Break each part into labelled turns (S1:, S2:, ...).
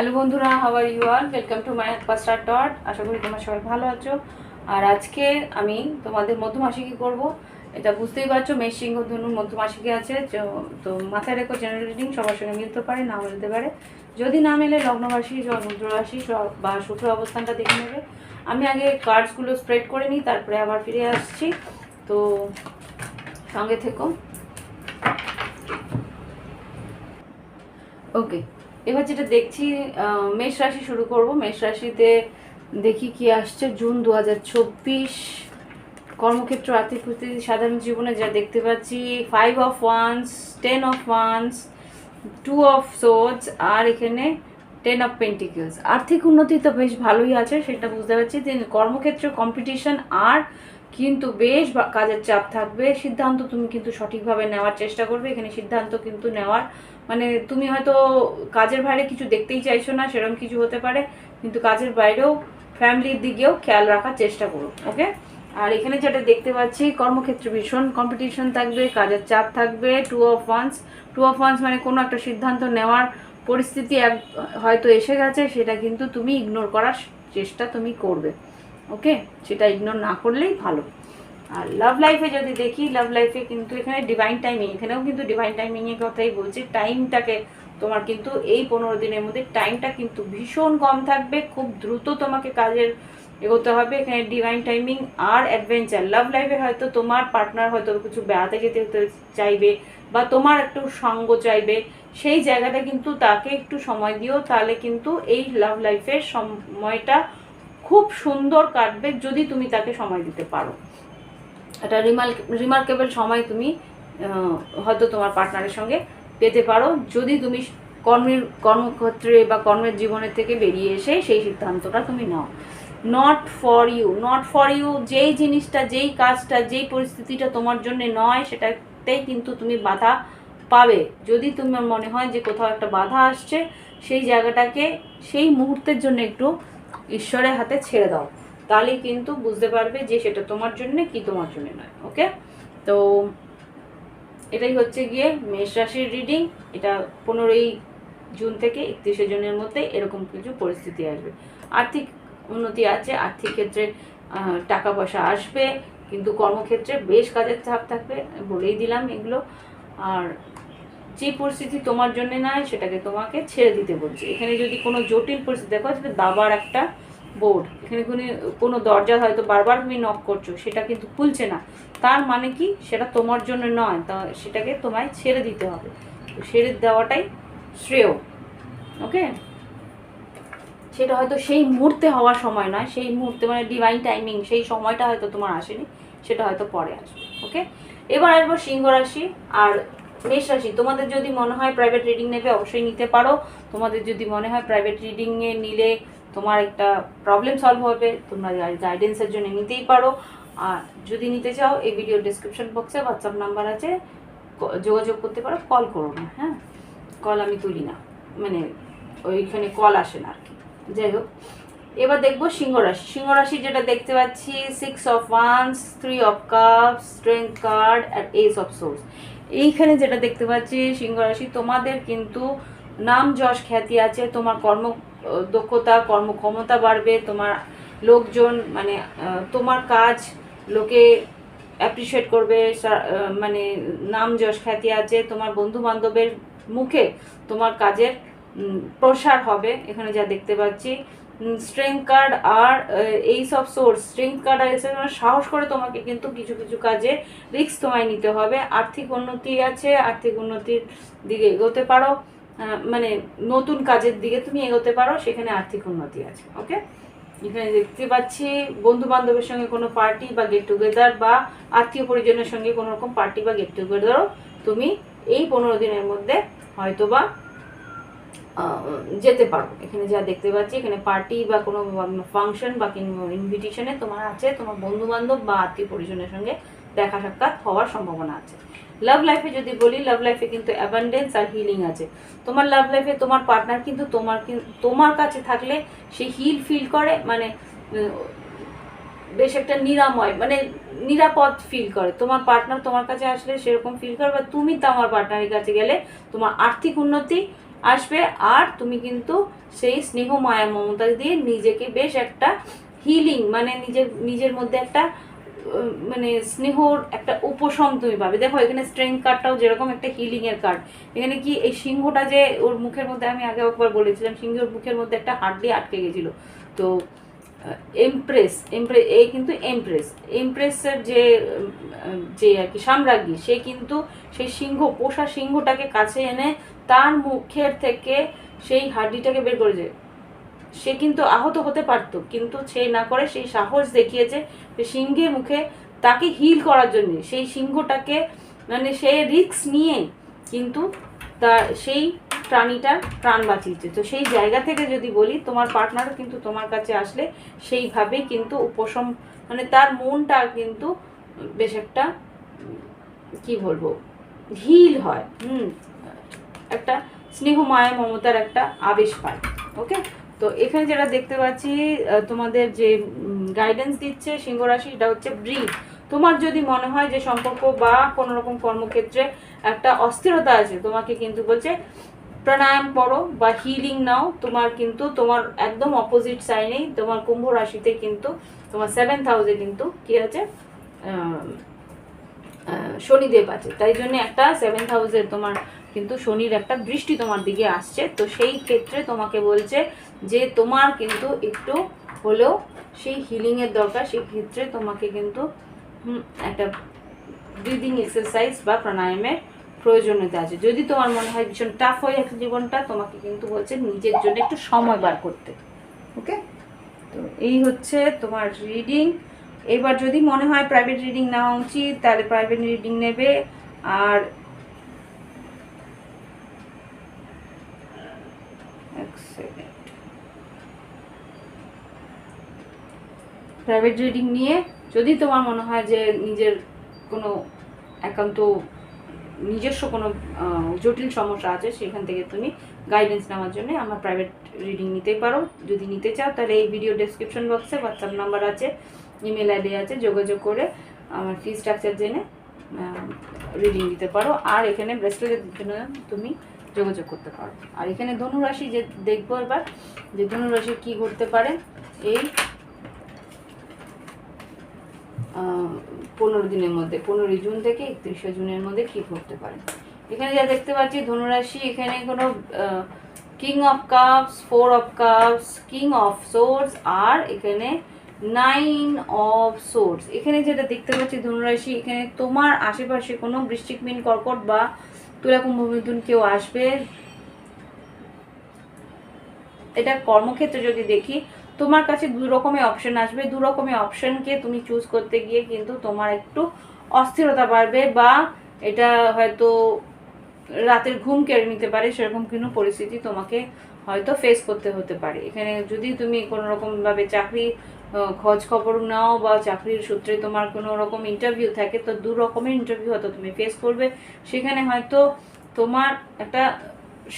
S1: Hello বন্ধুরা, how are you all? Welcome to my পাস্টার টট। আশা করি তোমরা সবাই ভালো আছো। আর আজকে আমি তোমাদের মধ্যমাসিকী করব। এটা বুঝতেই পারছো, মেষ সিংহ ধনুর মধ্যমাসিকী আছে। তো মাথায় রেখো, জেনারেল রিডিং সবার সঙ্গে মিলতে পারে, না মিলতে পারে। যদি না মেলে লগ্নরাশি, রুদ্ররাশি বা শুক্র অবস্থানটা দেখে নেবে। আমি আগে কার্ডসগুলো স্প্রেড করে নিই, তারপরে আবার ফিরে আসছি। তো সঙ্গে থেকো। ওকে, এবার যেটা দেখছি, মেষ রাশি শুরু করব। মেষ রাশিতে দেখি কি আসছে। জুন 2024, কর্মক্ষেত্র, আর্থিক পরিস্থিতি, সাধারণ জীবনে যা দেখতে পাচ্ছি, 5 of wands, 10 of wands, 2 of swords, আর এখানে 10 অফ পেন্টিকলস। আর্থিক উন্নতি তো বেশ ভালোই আছে, সেটা বুঝতে পারছি। কর্মক্ষেত্রে কম্পিটিশন, আর কিন্তু বেশ কাজের চাপ থাকবে। সিদ্ধান্ত তুমি কিন্তু সঠিকভাবে নেওয়ার চেষ্টা করবে। এখানে সিদ্ধান্ত কিন্তু নেওয়ার মানে তুমি হয়তো কাজের বাইরে কিছু দেখতেই চাইছো না, সেরকম কিছু হতে পারে, কিন্তু কাজের বাইরেও ফ্যামিলির দিকেও খেয়াল রাখার চেষ্টা করো। ওকে, আর এখানে যেটা দেখতে পাচ্ছি, কর্মক্ষেত্রে ভীষণ কম্পিটিশন থাকবে, কাজের চাপ থাকবে। 2 অফ ওয়ান্স, 2 অফ ওয়ান্স মানে কোনো একটা সিদ্ধান্ত নেওয়ার পরিস্থিতি হয়তো এসে গেছে, সেটা কিন্তু তুমি ইগনোর করার চেষ্টা তুমি করবে। ওকে, সেটা ইগনোর না করলেই ভালো। আর লাভ লাইফে যদি দেখি, লাভ লাইফে কিন্তু এখানে ডিভাইন টাইমিং, এখানেও কিন্তু ডিভাইন টাইমিংয়ের কথাই বলছি। টাইমটাকে তোমার কিন্তু এই 15 দিনের মধ্যে টাইমটা কিন্তু ভীষণ কম থাকবে, খুব দ্রুত তোমাকে কাজের এগোতে হবে। এখানে ডিভাইন টাইমিং আর অ্যাডভেঞ্চার। লাভ লাইফে হয়তো তোমার পার্টনার হয়তো কিছু বেড়াতে যেতে চাইবে, বা তোমার একটু সঙ্গ চাইবে, সেই জায়গাটা কিন্তু তাকে একটু সময় দিও, তাহলে কিন্তু এই লাভ লাইফের সময়টা খুব সুন্দর কাটবে যদি তুমি তাকে সময় দিতে পারো। একটা রিমার্কেবল সময় তুমি হয়তো তোমার পার্টনারের সঙ্গে পেতে পারো, যদি তুমি কর্মক্ষেত্রে বা কর্মের জীবনের থেকে বেরিয়ে এসে সেই সিদ্ধান্তটা তুমি নাও। Not for you, not for you, যেই জিনিসটা, যেই কাজটা, যেই পরিস্থিতিটা তোমার জন্য নয়, সেটাতেই কিন্তু তুমি বাধা পাবে। যদি তোমার মনে হয় যে কোথাও একটা বাধা আসছে, সেই জায়গাটাকে সেই মুহূর্তের জন্য একটু ঈশ্বরের হাতে ছেড়ে দাও, তাহলেই কিন্তু বুঝতে পারবে যে সেটা তোমার জন্য কি তোমার জন্য নয়। ওকে, তো এটাই হচ্ছে গিয়ে মেষ রাশির রিডিং। এটা 15ই জুন থেকে 31শে জুনের মধ্যে এরকম কিছু পরিস্থিতি আসবে। আর্থিক উন্নতি আছে, আর্থিক ক্ষেত্রে টাকা পয়সা আসবে, কিন্তু কর্মক্ষেত্রে বেশ কাজের চাপ থাকবে, বলেই দিলাম এগুলো। আর যে পরিস্থিতি তোমার জন্য নয়, সেটাকে তোমাকে ছেড়ে দিতে বলছে। এখানে যদি কোনো জটিল পরিস্থিতি দেখো, সেটা দাবার একটা বোর্ড, এখানে কোনো দরজা হয়তো বারবার তুমি নক করছো, সেটা কিন্তু খুলছে না, তার মানে কি সেটা তোমার জন্য নয়, তা সেটাকে তোমায় ছেড়ে দিতে হবে। তো ছেড়ে দেওয়াটাই শ্রেয়। ওকে, সেটা হয়তো সেই মুহূর্তে হওয়ার সময় নয়, সেই মুহূর্তে মানে ডিভাইন টাইমিং, সেই সময়টা হয়তো তোমার আসেনি, সেটা হয়তো পরে আসবে। ওকে, এবার আসবো সিংহ রাশি আর মেষ রাশি। তোমাদের যদি মনে হয় প্রাইভেট রিডিং নেবে, অবশ্যই নিতে পারো। তোমাদের যদি মনে হয় প্রাইভেট রিডিংয়ে নিলে তোমার একটা প্রবলেম সলভ হবে, তোমরা গাইডেন্সের জন্য নিতেই পারো। আর যদি নিতে চাও, এই ভিডিও ডিসক্রিপশন বক্সে হোয়াটসঅ্যাপ নাম্বার আছে, যোগাযোগ করতে পারো। কল করো না, হ্যাঁ, কল আমি তুলি না, মানে ওইখানে কল আসে না আর কি। যাই হোক, এবার দেখবো সিংহ রাশি। সিংহ রাশি যেটা দেখতে পাচ্ছি, 6 of wands, 3 of cups, strength card আর এস অফ সোর্স। এইখানে যেটা দেখতে পাচ্ছি, সিংহ রাশি তোমাদের কিন্তু নাম যশ খ্যাতি আছে, তোমার কর্ম দক্ষতা, কর্মক্ষমতা বাড়বে, তোমার লোকজন মানে তোমার কাজ লোকে অ্যাপ্রিসিয়েট করবে, মানে নাম যশ খ্যাতি আছে, তোমার বন্ধু বান্ধবের মুখে তোমার কাজের প্রসার হবে, এখানে যা দেখতে পাচ্ছি। স্ট্রেংথ কার্ড আর এই সব সোর্স, স্ট্রেংথ কার্ড আর এসে সাহস করে তোমাকে কিন্তু কিছু কিছু কাজে রিস্ক তোমায় নিতে হবে। আর্থিক উন্নতি আছে, আর্থিক উন্নতির দিকে এগোতে পারো, মানে নতুন কাজের দিকে তুমি এগোতে পারো, সেখানে আর্থিক উন্নতি আছে। ওকে, এখানে দেখতে পাচ্ছি বন্ধু বান্ধবের সঙ্গে কোনো পার্টি বা গেট টুগেদার, বা আত্মীয় পরিজনের সঙ্গে কোনো রকম পার্টি বা গেট টুগেদারও তুমি এই 15 দিনের মধ্যে হয়তো বা যেতে পারো। এখানে যা দেখতে পাচ্ছি, এখানে পার্টি বা কোনো ফাংশন বা ইনভিটেশনে তোমার আছে, তোমার বন্ধু বান্ধব বা আত্মীয় পরিজনের সঙ্গে দেখা সাক্ষাৎ হওয়ার সম্ভাবনা আছে। লাভ লাইফে যদি বলি, লাভ লাইফে কিন্তু অ্যাবান্ডেন্স আর হিলিং আছে। তোমার লাভ লাইফে তোমার পার্টনার কিন্তু তোমার কাছে থাকলে সে হিল ফিল করে, মানে বেশ একটা নিরাময়, মানে নিরাপদ ফিল করে। তোমার পার্টনার তোমার কাছে আসলে সেরকম ফিল করে, বা তুমি তোমার পার্টনারের কাছে গেলে তোমার আর্থিক উন্নতি আসবে, আর তুমি কিন্তু সেই স্নেহ মায়া মমতা দিয়ে নিজেকে বেশ একটা হিলিং, মানে নিজের মধ্যে একটা মানে স্নেহর একটা উপশম তুমি পাবে। দেখো এখানে স্ট্রেংথ কার্ডটাও যেরকম একটা হিলিং এর কার্ড, এখানে কি এই সিংহটা যে ওর মুখের মধ্যে, আমি আগে একবার বলেছিলাম সিংহের মুখের মধ্যে একটা হাড্ডি আটকে গেছিল, তো এমপ্রেস এই কিন্তু এমপ্রেসের যে যে আর কি সাম্রাজ্ঞী, সে কিন্তু সেই পোষা সিংহটাকে কাছে এনে তার মুখের থেকে সেই হাড্ডিটাকে বের করেছে। সে কিন্তু আহত হতে পারতো, কিন্তু সে না করে সেই সাহস দেখিয়েছে যে সিংহের মুখে তাকে হিল করার জন্য, সেই সিংহটাকে মানে সে রিস্ক নিয়ে কিন্তু তার সেই প্রাণীটার প্রাণ বাঁচিয়েছে। তো সেই জায়গা থেকে যদি বলি, তোমার পার্টনারও কিন্তু তোমার কাছে আসলে সেইভাবেই কিন্তু উপশম, মানে তার মনটা কিন্তু বেশ একটা কি বলবো হিল হয়, একটা স্নেহ মায়া মমতার একটা আবেশ পায়। ওকে, তো এখানে যেটা দেখতে পাচ্ছি তোমাদের যে গাইডেন্স দিচ্ছে সিংহ রাশি, এটা হচ্ছে ব্রিথ। তোমার যদি মনে হয় যে সম্পর্ক বা কোনো রকম কর্মক্ষেত্রে একটা অস্থিরতা আছে, তোমাকে কিন্তু বলছে প্রাণায়াম করো বা হিলিং নাও। তোমার কিন্তু তোমার একদম অপোজিট সাইনেই তোমার কুম্ভ রাশিতে কিন্তু তোমার 7th হাউসে কিন্তু কি আছে, শনিদেব আছে, তাই জন্য একটা 7th হাউসের তোমার কিন্তু শনির একটা দৃষ্টি তোমার দিকে আসছে। তো সেই ক্ষেত্রে তোমাকে বলছে যে তোমার কিন্তু একটু হলেও সেই হিলিংয়ের দরকার, সেই ক্ষেত্রে তোমাকে কিন্তু একটা ব্রিদিং এক্সারসাইজ বা প্রাণায়ামের প্রয়োজনীয়তা আছে। যদি তোমার মনে হয় ভীষণ টাফ হয়ে যাচ্ছে জীবনটা, তোমাকে কিন্তু বলছে নিজের জন্য একটু সময় বার করতে। ওকে, তো এই হচ্ছে তোমার রিডিং। এবার যদি মনে হয় প্রাইভেট রিডিং নেওয়া উচিত, তাহলে প্রাইভেট রিডিং নেবে। আর প্রাইভেট রিডিং নিয়ে যদি তোমার মনে হয় যে নিজের কোনো একান্ত নিজস্ব কোনো জটিল সমস্যা আছে, সেখান থেকে তুমি গাইডেন্স নেওয়ার জন্য আমার প্রাইভেট রিডিং নিতেই পারো। যদি নিতে চাও তাহলে এই ভিডিও ডেসক্রিপশন বক্সে হোয়াটসঅ্যাপ নাম্বার আছে, ইমেল আইডি আছে, যোগাযোগ করে আমার ফি স্ট্রাকচার জেনে রিডিং দিতে পারো। আর এখানে ব্রেসলেটের জন্য তুমি যোগাযোগ করতে পারো। আর এখানে ধনুরাশি যে দেখবো এবার, যে ধনুরাশি কী করতে পারে এই 15 দিনের মধ্যে, 15 জুন থেকে 31 জুনের মধ্যে কি করতে পারে। এখানে যা দেখতে পাচ্ছি ধনুরাশি, এখানে কোনো king of cups, 4 of cups, king of swords, আর এখানে 9 অফ সোর্স। এখানে যেটা দেখতে পাচ্ছি ধনুরাশি, এখানে তোমার আশেপাশে কোনো বৃশ্চিক, মীন, কর্কট বা তুলা, কুম্ভ, মিথুন কেউ আসবে। এটা কর্মক্ষেত্রে যদি দেখি, তোমার কাছে 2 রকমের অপশন আসবে, 2 রকমের অপশনকে তুমি চুজ করতে গিয়ে কিন্তু তোমার একটু অস্থিরতা বাড়বে, বা এটা হয়তো রাতের ঘুম কেড়ে নিতে পারে, সেরকম কোনো পরিস্থিতি তোমাকে হয়তো ফেস করতে হতে পারে। এখানে যদি তুমি কোনো রকমভাবে চাকরি খোঁজ খবর নাও বা চাকরির সূত্রে তোমার কোনো রকম ইন্টারভিউ থাকে, তো 2 রকমের ইন্টারভিউ হয়তো তুমি ফেস করবে। সেখানে হয়তো তোমার একটা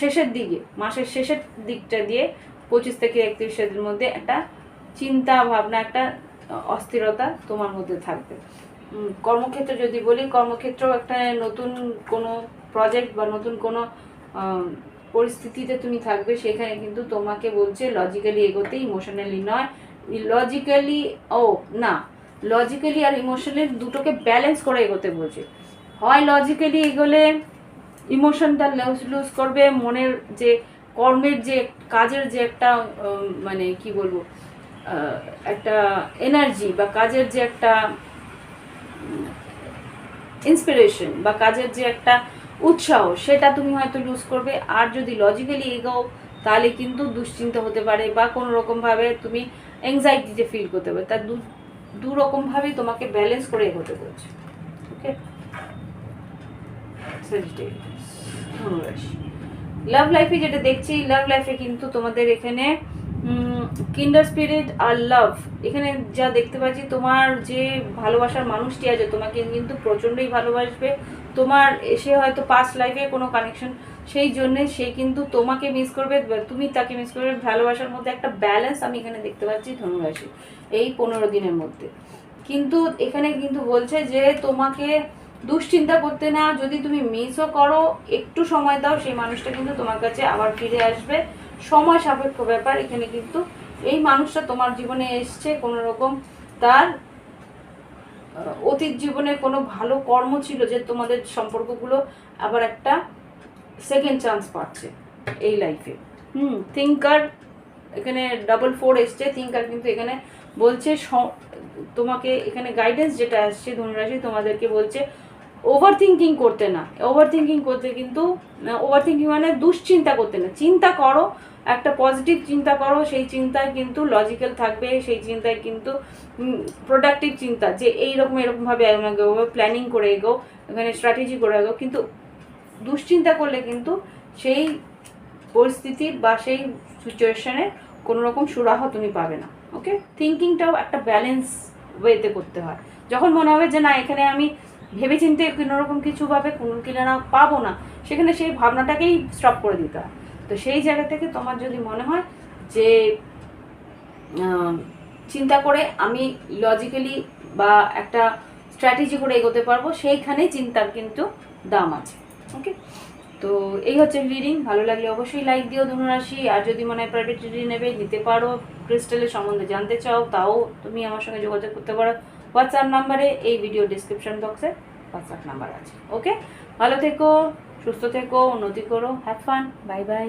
S1: শেষের দিকে, মাসের শেষের দিকটা দিয়ে 25 থেকে 31 মধ্যে একটা চিন্তা ভাবনা, একটা অস্থিরতা তোমার মধ্যে থাকবে। কর্মক্ষেত্রে যদি বলি, কর্মক্ষেত্রেও একটা নতুন কোনো প্রজেক্ট বা নতুন কোনো পরিস্থিতিতে তুমি থাকবে, সেখানে কিন্তু তোমাকে বলছে লজিক্যালি এগোতে, ইমোশনালি নয়। লজিক্যালি আর ইমোশনালি দুটোকে ব্যালেন্স করে এগোতে বলছে। হয় লজিক্যালি এগোলে ইমোশনটা লুজ করবে, মনের যে কর্মের যে কাজের যে একটা মানে কি বলবো একটা এনার্জি বা কাজের যে একটা ইন্সপিরেশন বা কাজের যে একটা উৎসাহ, সেটা তুমি হয়তো লুজ করবে। আর যদি লজিক্যালি এগোও তাহলে কিন্তু দুশ্চিন্তা হতে পারে বা কোনো রকমভাবে তুমি অ্যাংজাইটিতে ফিল করতে পারবে। তার দু রকমভাবেই তোমাকে ব্যালেন্স করে এগোতে বলছে। ওকে, লাভ লাইফে যেটা দেখছি, লাভ লাইফে কিন্তু তোমাদের এখানে কিন্ডার স্পিরিট আর লাভ, এখানে যা দেখতে পাচ্ছি তোমার যে ভালোবাসার মানুষটি আছে তোমাকে কিন্তু প্রচণ্ডই ভালোবাসবে। তোমার এসে হয়তো পাস্ট লাইফে কোনো কানেকশন, সেই জন্যে সে কিন্তু তোমাকে মিস করবে, তুমি তাকে মিস করবে। ভালোবাসার মধ্যে একটা ব্যালেন্স আমি এখানে দেখতে পাচ্ছি ধনুরাশি এই 15 দিনের মধ্যে। কিন্তু এখানে কিন্তু বলছে যে তোমাকে দুশ্চিন্তা করতে না, যদি তুমি মিসও করো একটু সময় দাও, সেই মানুষটা কিন্তু তোমার কাছে আবার ফিরে আসবে। সময় সাপেক্ষ ব্যাপার এখানে, কিন্তু এই মানুষটা তোমার জীবনে এসছে কোনো রকম তার অতীত জীবনে কোনো ভালো কর্ম ছিল যে তোমাদের সম্পর্কগুলো আবার একটা সেকেন্ড চান্স পাচ্ছে এই লাইফে। থিঙ্কার এখানে 4 এসছে, থিঙ্কার কিন্তু এখানে বলছে তোমাকে এখানে গাইডেন্স যেটা আসছে ধনুরাশি তোমাদেরকে বলছে ওভার থিঙ্কিং করতে না। ওভার থিঙ্কিং করতে কিন্তু ওভার থিঙ্কিং মানে দুশ্চিন্তা করতে না, চিন্তা করো, একটা পজিটিভ চিন্তা করো, সেই চিন্তায় কিন্তু লজিক্যাল থাকবে, সেই চিন্তায় কিন্তু প্রোডাক্টিভ চিন্তা, যে এইরকম এরকমভাবে প্ল্যানিং করে এগো, এখানে স্ট্র্যাটেজি করে এগো। কিন্তু দুশ্চিন্তা করলে কিন্তু সেই পরিস্থিতির বা সেই সিচুয়েশনে কোনো রকম সুরাহা তুমি পাবে না। ওকে, থিঙ্কিংটাও একটা ব্যালেন্স ওয়েতে করতে হয়। যখন মনে হবে যে না এখানে আমি ভেবেচিন্তে কোনোরকম কিছুভাবে কোনো কিনা পাবো না, সেখানে সেই ভাবনাটাকেই স্টপ করে দিতে হয়। তো সেই জায়গা থেকে তোমার যদি মনে হয় যে চিন্তা করে আমি লজিক্যালি বা একটা স্ট্র্যাটেজি করে এগোতে পারবো, সেইখানেই চিন্তার কিন্তু দাম আছে। ওকে, তো এই হচ্ছে রিডিং। ভালো লাগলে অবশ্যই লাইক দিও ধনুরাশি। আর যদি মনে হয় প্রাইভেট রিডিং নেবে নিতে পারো, ক্রিস্টালের সম্বন্ধে জানতে চাও তাও তুমি আমার সঙ্গে যোগাযোগ করতে পারো হোয়াটসঅ্যাপ নাম্বারে, এই ভিডিও ডিসক্রিপশন বক্সে হোয়াটসঅ্যাপ নাম্বার আছে। ওকে, ভালো থেকো, সুস্থ থেকো, উন্নতি করো, হ্যাভ ফান, বাই বাই।